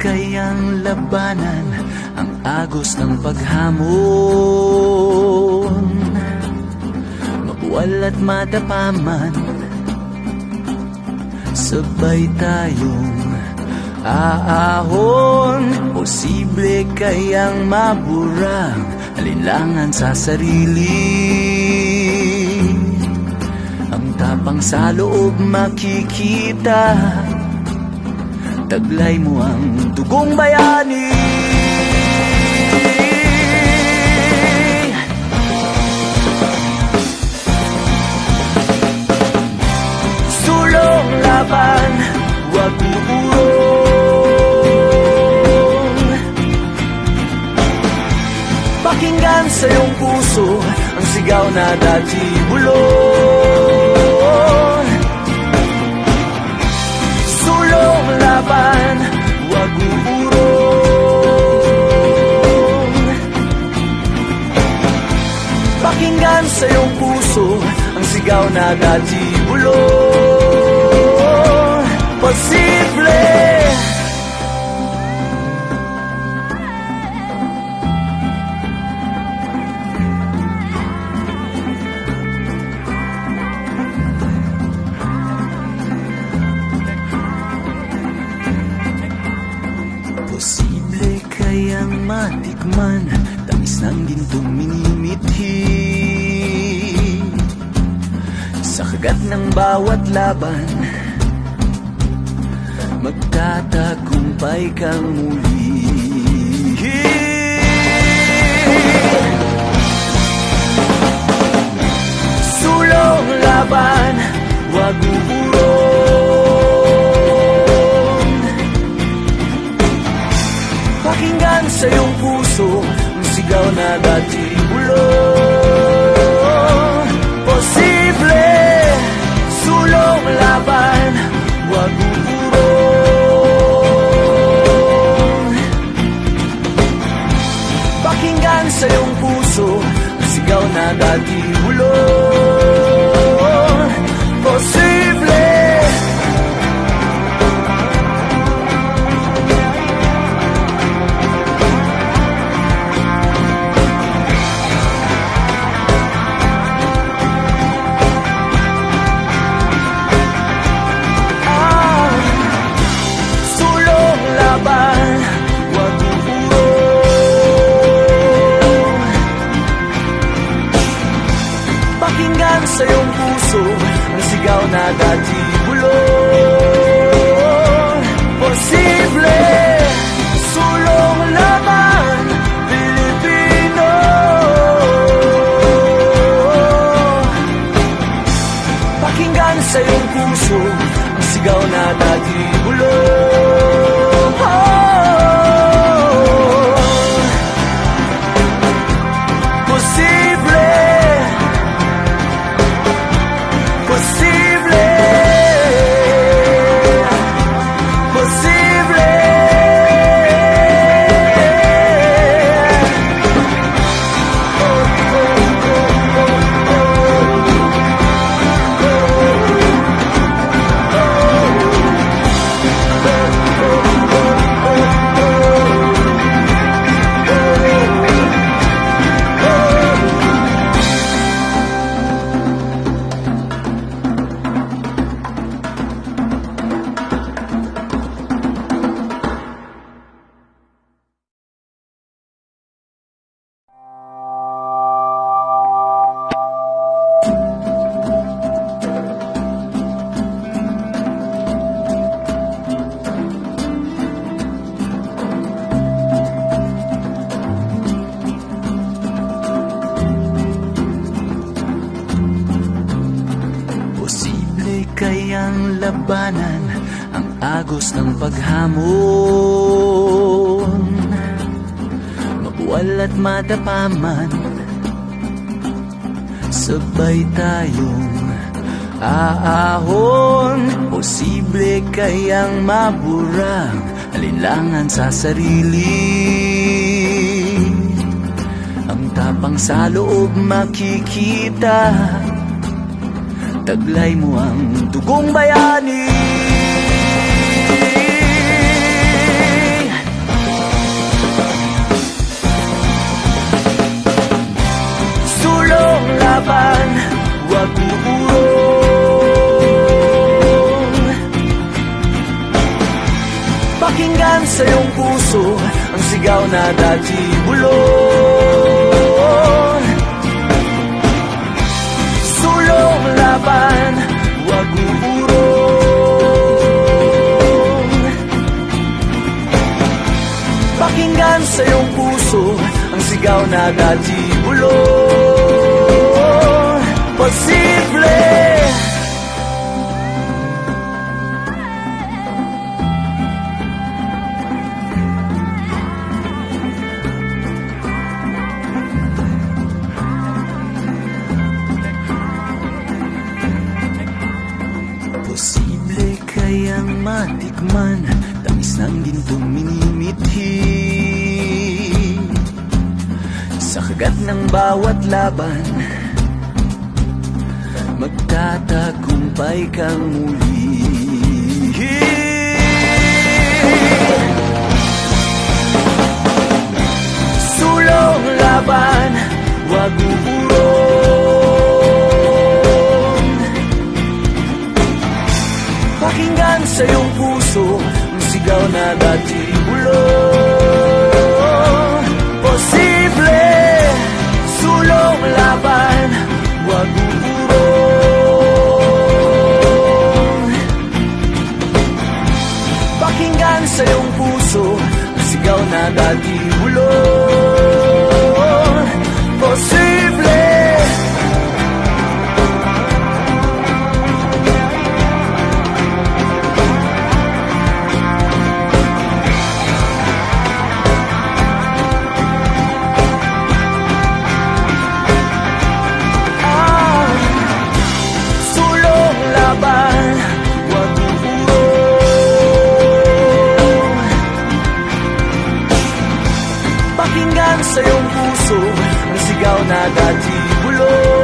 kayang labanan ang agos ng paghamon? Mabuwal at madapaman, sabay tayong aahon. Posible kayang maburang alinlangan sa sarili? Ang tapang sa loob makikita, taglay mo ang dugong bayani. Sulong laban, huwag uurong. Pakinggan sa iyong puso ang sigaw na dati bulong. Sulong laban, huwag uurong. Pakinggan sa iyong puso ang sigaw na dati bulong. Posible kayang matikman tamis ng gintong minimithi? Sa kagat ng bawat laban, magtatagumpay kang muli. Sulong laban, huwag uurong. Pakinggan sa iyong puso ang sigaw na dati bulong. Posible, sulong laban, huwag uurong. Pakinggan sa iyong puso ang sigaw na dati bulong. Posible sa iyong puso ang sigaw na dati bulong. Posible, sulong laban, Pilipino. Pakinggan sa iyong puso ang sigaw na dati bulong. Posible, posible, posible. Kayang labanan ang agos ng paghamon. Mabuwal at madapaman, sabay tayong aahon. Posible kayang maburang alinlangan sa sarili? Ang tapang sa loob makikita, taglay mo ang dugong bayani. puso ang sigaw na dati bulon. Sulong laban, huwag uurong. Pakinggan sa iyong puso ang sigaw na dati bulon. Posible. Posible kayang matikman tamis ng gintong minimithi sa kagat ng bawat laban. Magtatagumpay kang muli. Sulong laban, huwag uurong. Pakinggan sa iyong puso ang sigaw na dati bulong. Posible. Sulong laban, huwag uurong. Pakinggan sa iyong puso ang sigaw na dati bulong. Posible. Pakinggan sa iyong puso ang sigaw na dati bulong.